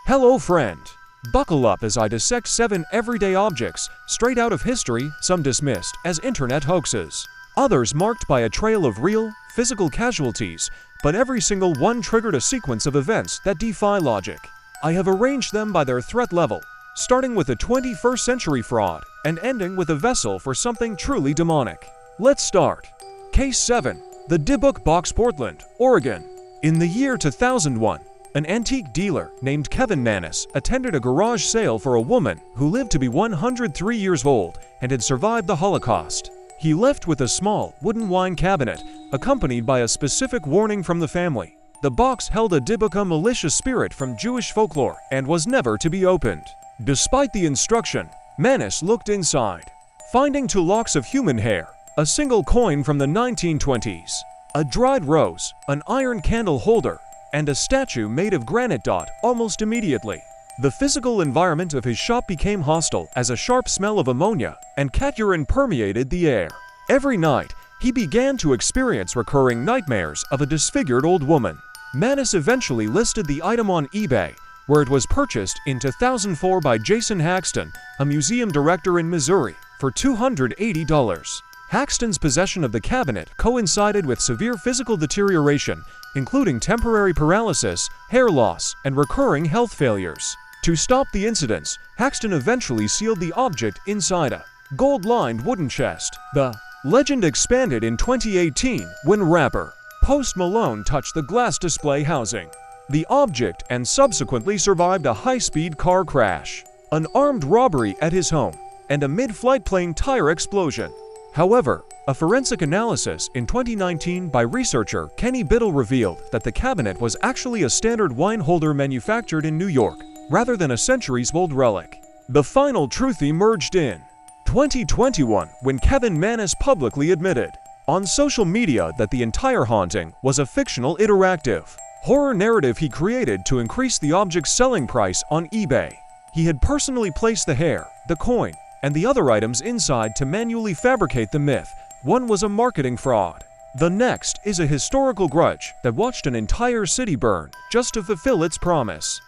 Hello friend! Buckle up as I dissect 7 everyday objects, straight out of history, some dismissed as internet hoaxes, others marked by a trail of real, physical casualties, but every single one triggered a sequence of events that defy logic. I have arranged them by their threat level, starting with a 21st century fraud and ending with a vessel for something truly demonic. Let's start. Case 7. The Dybbuk Box, Portland, Oregon. In the year 2001, an antique dealer named Kevin Mannis attended a garage sale for a woman who lived to be 103 years old and had survived the Holocaust. He left with a small wooden wine cabinet, accompanied by a specific warning from the family. The box held a Dybbuk malicious spirit from Jewish folklore and was never to be opened. Despite the instruction, Mannis looked inside, finding 2 locks of human hair, a single coin from the 1920s, a dried rose, an iron candle holder, and a statue made of granite. Almost immediately, the physical environment of his shop became hostile as a sharp smell of ammonia and cat urine permeated the air. Every night, he began to experience recurring nightmares of a disfigured old woman. Mannis eventually listed the item on eBay, where it was purchased in 2004 by Jason Haxton, a museum director in Missouri, for $280. Haxton's possession of the cabinet coincided with severe physical deterioration, including temporary paralysis, hair loss, and recurring health failures. To stop the incidents, Haxton eventually sealed the object inside a gold-lined wooden chest. The legend expanded in 2018 when rapper Post Malone touched the glass display housing the object and subsequently survived a high-speed car crash, an armed robbery at his home, and a mid-flight plane tire explosion. However, a forensic analysis in 2019 by researcher Kenny Biddle revealed that the cabinet was actually a standard wine holder manufactured in New York, rather than a centuries-old relic. The final truth emerged in 2021 when Kevin Mannis publicly admitted on social media that the entire haunting was a fictional interactive horror narrative he created to increase the object's selling price on eBay. He had personally placed the hair, the coin, and the other items inside to manually fabricate the myth. One was a marketing fraud. The next is a historical grudge that watched an entire city burn just to fulfill its promise.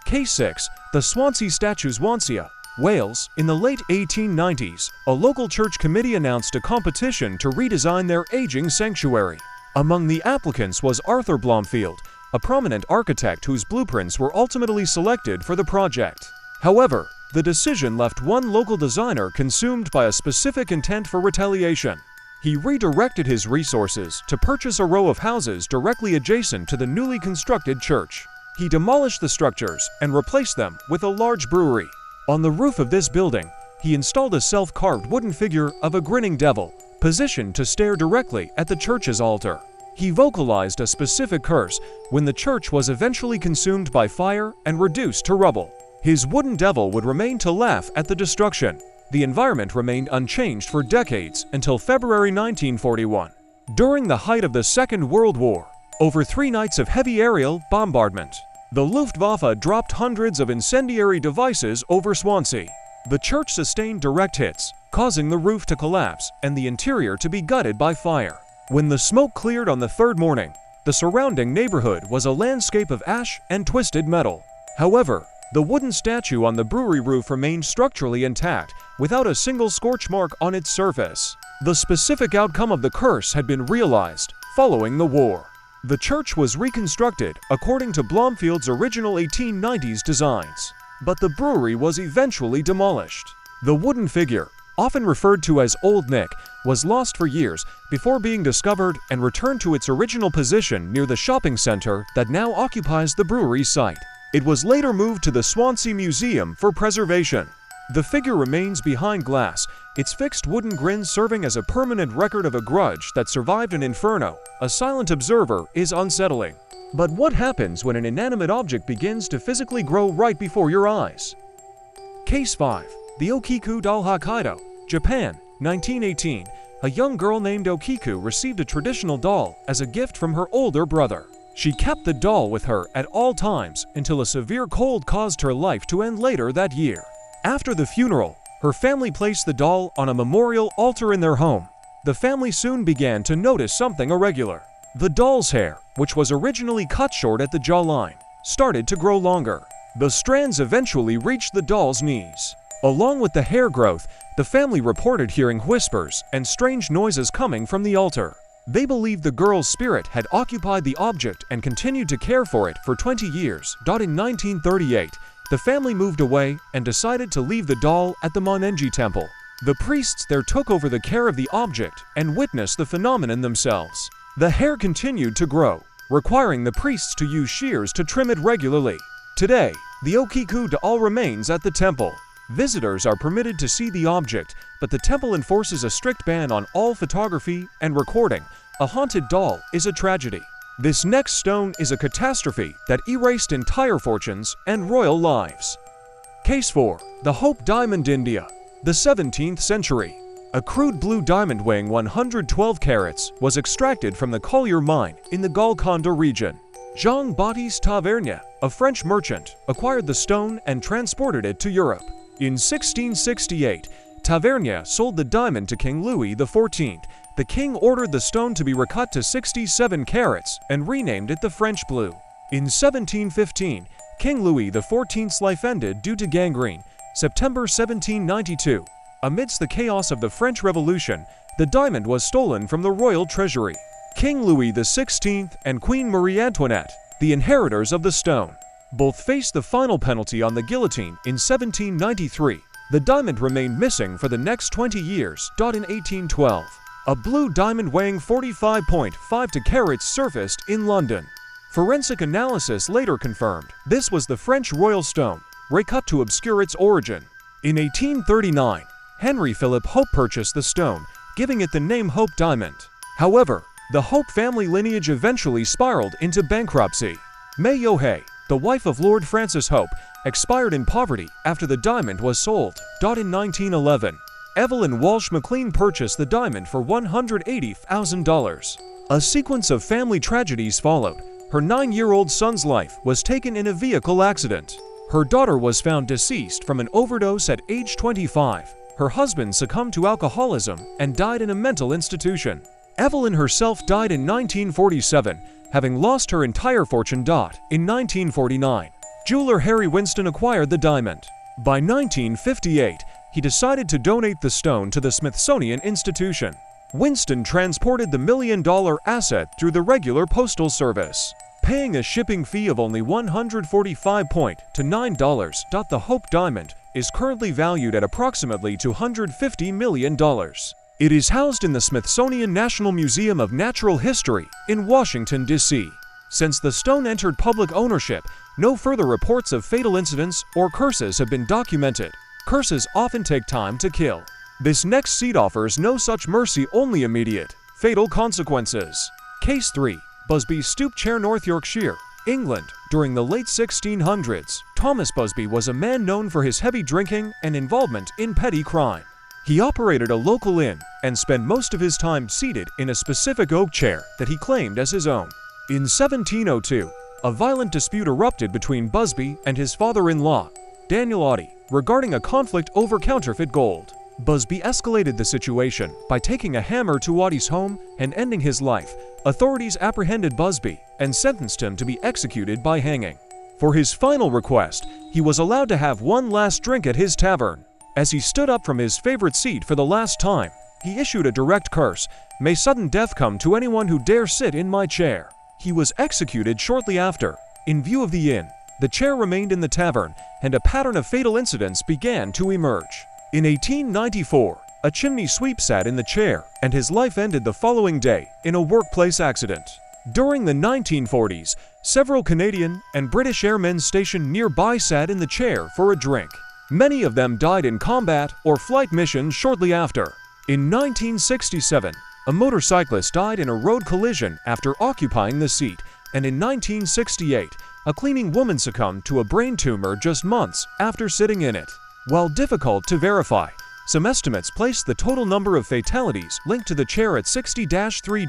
Case 6. The Swansea statue, Swansea, Wales. In the late 1890s, a local church committee announced a competition to redesign their aging sanctuary. Among the applicants was Arthur Blomfield, a prominent architect whose blueprints were ultimately selected for the project. However, the decision left one local designer consumed by a specific intent for retaliation. He redirected his resources to purchase a row of houses directly adjacent to the newly constructed church. He demolished the structures and replaced them with a large brewery. On the roof of this building, he installed a self-carved wooden figure of a grinning devil, positioned to stare directly at the church's altar. He vocalized a specific curse when the church was eventually consumed by fire and reduced to rubble. His wooden devil would remain to laugh at the destruction. The environment remained unchanged for decades until February 1941. During the height of the Second World War, over 3 nights of heavy aerial bombardment, the Luftwaffe dropped hundreds of incendiary devices over Swansea. The church sustained direct hits, causing the roof to collapse and the interior to be gutted by fire. When the smoke cleared on the 3rd morning, the surrounding neighborhood was a landscape of ash and twisted metal. However, the wooden statue on the brewery roof remained structurally intact, without a single scorch mark on its surface. The specific outcome of the curse had been realized following the war. The church was reconstructed according to Blomfield's original 1890s designs, but the brewery was eventually demolished. The wooden figure, often referred to as Old Nick, was lost for years before being discovered and returned to its original position near the shopping center that now occupies the brewery site. It was later moved to the Swansea Museum for preservation. The figure remains behind glass, its fixed wooden grin serving as a permanent record of a grudge that survived an inferno. A silent observer is unsettling. But what happens when an inanimate object begins to physically grow right before your eyes? Case 5. The Okiku Doll, Hokkaido, Japan, 1918. A young girl named Okiku received a traditional doll as a gift from her older brother. She kept the doll with her at all times until a severe cold caused her life to end later that year. After the funeral, her family placed the doll on a memorial altar in their home. The family soon began to notice something irregular. The doll's hair, which was originally cut short at the jawline, started to grow longer. The strands eventually reached the doll's knees. Along with the hair growth, the family reported hearing whispers and strange noises coming from the altar. They believed the girl's spirit had occupied the object and continued to care for it for 20 years. In 1938, the family moved away and decided to leave the doll at the Monenji temple. The priests there took over the care of the object and witnessed the phenomenon themselves. The hair continued to grow, requiring the priests to use shears to trim it regularly. Today, the Okiku Doll remains at the temple. Visitors are permitted to see the object, but the temple enforces a strict ban on all photography and recording. A haunted doll is a tragedy. This next stone is a catastrophe that erased entire fortunes and royal lives. Case 4. The Hope Diamond, India. The 17th century. A crude blue diamond weighing 112 carats was extracted from the Collier mine in the Golconda region. Jean-Baptiste Tavernier, a French merchant, acquired the stone and transported it to Europe. In 1668, Tavernier sold the diamond to King Louis XIV. The king ordered the stone to be recut to 67 carats and renamed it the French blue. In 1715, King Louis XIV's life ended due to gangrene. September 1792. Amidst the chaos of the French Revolution, the diamond was stolen from the royal treasury. King Louis XVI and Queen Marie Antoinette, the inheritors of the stone, both faced the final penalty on the guillotine in 1793. The diamond remained missing for the next 20 years. In 1812, a blue diamond weighing 45.52 carats surfaced in London. Forensic analysis later confirmed this was the French royal stone, recut to obscure its origin. In 1839, Henry Philip Hope purchased the stone, giving it the name Hope Diamond. However, the Hope family lineage eventually spiraled into bankruptcy. May Yohei, the wife of Lord Francis Hope, expired in poverty after the diamond was sold. In 1911, Evelyn Walsh McLean purchased the diamond for $180,000. A sequence of family tragedies followed. Her 9-year-old son's life was taken in a vehicle accident. Her daughter was found deceased from an overdose at age 25. Her husband succumbed to alcoholism and died in a mental institution. Evelyn herself died in 1947, having lost her entire fortune. In 1949, jeweler Harry Winston acquired the diamond. By 1958, he decided to donate the stone to the Smithsonian Institution. Winston transported the million-dollar asset through the regular postal service, paying a shipping fee of only $145.9. The Hope Diamond is currently valued at approximately $250 million. It is housed in the Smithsonian National Museum of Natural History in Washington, D.C. Since the stone entered public ownership, no further reports of fatal incidents or curses have been documented. Curses often take time to kill. This next seed offers no such mercy, only immediate, fatal consequences. Case 3. Busby Stoop Chair, North Yorkshire, England. During the late 1600s, Thomas Busby was a man known for his heavy drinking and involvement in petty crime. He operated a local inn and spent most of his time seated in a specific oak chair that he claimed as his own. In 1702, a violent dispute erupted between Busby and his father-in-law, Daniel Oddie, regarding a conflict over counterfeit gold. Busby escalated the situation by taking a hammer to Oddie's home and ending his life. Authorities apprehended Busby and sentenced him to be executed by hanging. For his final request, he was allowed to have one last drink at his tavern. As he stood up from his favorite seat for the last time, he issued a direct curse: "May sudden death come to anyone who dare sit in my chair." He was executed shortly after. In view of the inn, the chair remained in the tavern, and a pattern of fatal incidents began to emerge. In 1894, a chimney sweep sat in the chair, and his life ended the following day in a workplace accident. During the 1940s, several Canadian and British airmen stationed nearby sat in the chair for a drink. Many of them died in combat or flight missions shortly after. In 1967, a motorcyclist died in a road collision after occupying the seat, and in 1968, a cleaning woman succumbed to a brain tumor just months after sitting in it. While difficult to verify, some estimates placed the total number of fatalities linked to the chair at 60-3.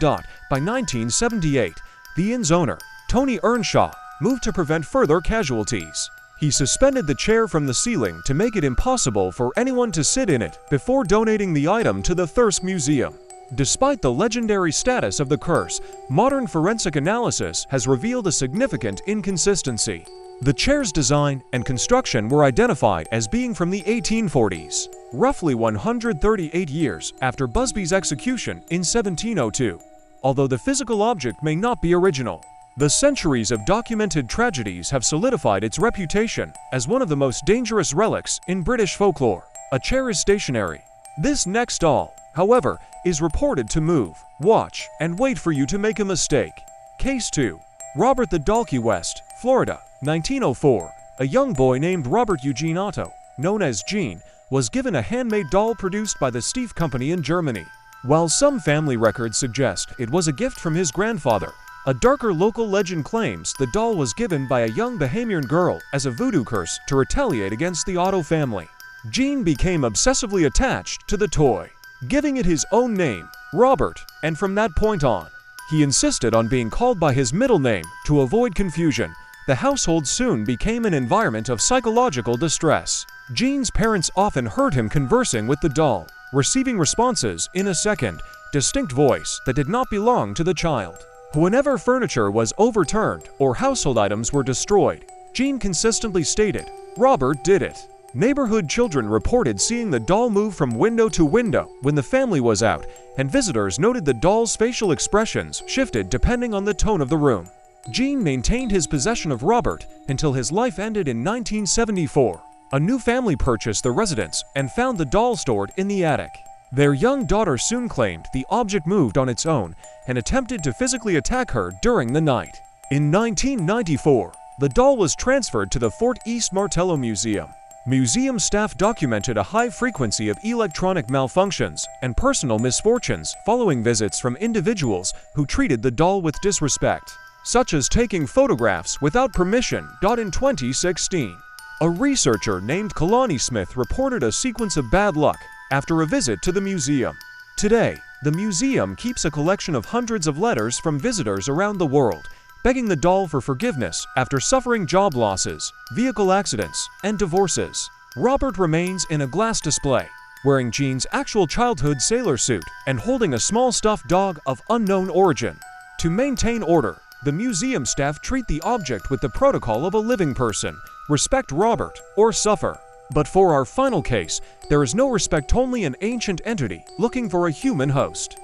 By 1978, the inn's owner, Tony Earnshaw, moved to prevent further casualties. He suspended the chair from the ceiling to make it impossible for anyone to sit in it before donating the item to the Thirsk Museum. Despite the legendary status of the curse, modern forensic analysis has revealed a significant inconsistency. The chair's design and construction were identified as being from the 1840s, roughly 138 years after Busby's execution in 1702. Although the physical object may not be original, the centuries of documented tragedies have solidified its reputation as one of the most dangerous relics in British folklore. A chair is stationary. This next doll, however, is reported to move, watch, and wait for you to make a mistake. Case 2. Robert the Doll, Key West, Florida, 1904. A young boy named Robert Eugene Otto, known as Gene, was given a handmade doll produced by the Stoop Company in Germany. While some family records suggest it was a gift from his grandfather, a darker local legend claims the doll was given by a young Bahamian girl as a voodoo curse to retaliate against the Otto family. Gene became obsessively attached to the toy, giving it his own name, Robert, and from that point on, he insisted on being called by his middle name to avoid confusion. The household soon became an environment of psychological distress. Gene's parents often heard him conversing with the doll, receiving responses in a second, distinct voice that did not belong to the child. Whenever furniture was overturned or household items were destroyed, Gene consistently stated, "Robert did it." Neighborhood children reported seeing the doll move from window to window when the family was out, and visitors noted the doll's facial expressions shifted depending on the tone of the room. Gene maintained his possession of Robert until his life ended in 1974. A new family purchased the residence and found the doll stored in the attic. Their young daughter soon claimed the object moved on its own and attempted to physically attack her during the night. In 1994, the doll was transferred to the Fort East Martello Museum. Museum staff documented a high frequency of electronic malfunctions and personal misfortunes following visits from individuals who treated the doll with disrespect, such as taking photographs without permission. In 2016, a researcher named Kalani Smith reported a sequence of bad luck after a visit to the museum. Today, the museum keeps a collection of hundreds of letters from visitors around the world, begging the doll for forgiveness after suffering job losses, vehicle accidents, and divorces. Robert remains in a glass display, wearing Gene's actual childhood sailor suit and holding a small stuffed dog of unknown origin. To maintain order, the museum staff treat the object with the protocol of a living person, respect Robert, or suffer. But for our final case, there is no respect, only an ancient entity looking for a human host.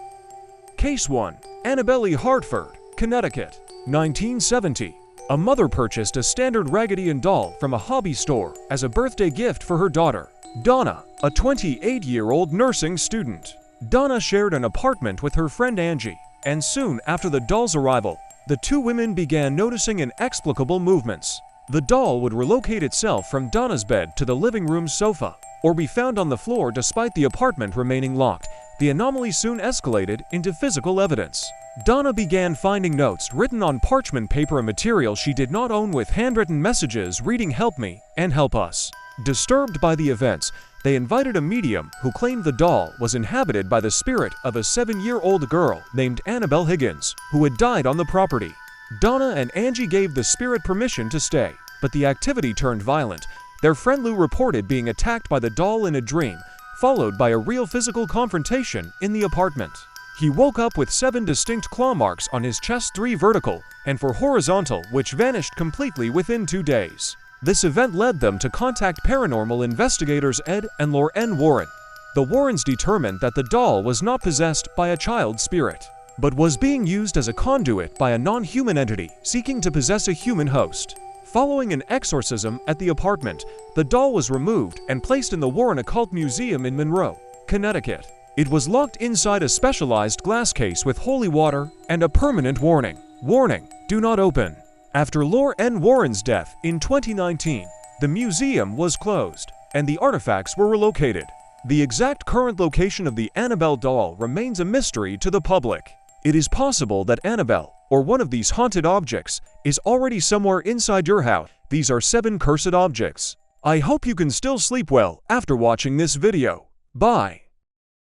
Case 1. Annabelle, Hartford, Connecticut, 1970. A mother purchased a standard Raggedy Ann doll from a hobby store as a birthday gift for her daughter, Donna, a 28-year-old nursing student. Donna shared an apartment with her friend Angie, and soon after the doll's arrival, the two women began noticing inexplicable movements. The doll would relocate itself from Donna's bed to the living room sofa, or be found on the floor despite the apartment remaining locked. The anomaly soon escalated into physical evidence. Donna began finding notes written on parchment paper, a material she did not own, with handwritten messages reading "Help me" and "Help us." Disturbed by the events, they invited a medium who claimed the doll was inhabited by the spirit of a 7-year-old girl named Annabelle Higgins, who had died on the property. Donna and Angie gave the spirit permission to stay, but the activity turned violent. Their friend Lou reported being attacked by the doll in a dream, followed by a real physical confrontation in the apartment. He woke up with 7 distinct claw marks on his chest, 3 vertical and 4 horizontal, which vanished completely within 2 days. This event led them to contact paranormal investigators Ed and Lauren Warren. The Warrens determined that the doll was not possessed by a child spirit, but was being used as a conduit by a non-human entity seeking to possess a human host. Following an exorcism at the apartment, the doll was removed and placed in the Warren Occult Museum in Monroe, Connecticut. It was locked inside a specialized glass case with holy water and a permanent warning. Warning: do not open. After Lauren Warren's death in 2019, the museum was closed and the artifacts were relocated. The exact current location of the Annabelle doll remains a mystery to the public. It is possible that Annabelle, or one of these haunted objects, is already somewhere inside your house. These are 7 cursed objects. I hope you can still sleep well after watching this video. Bye.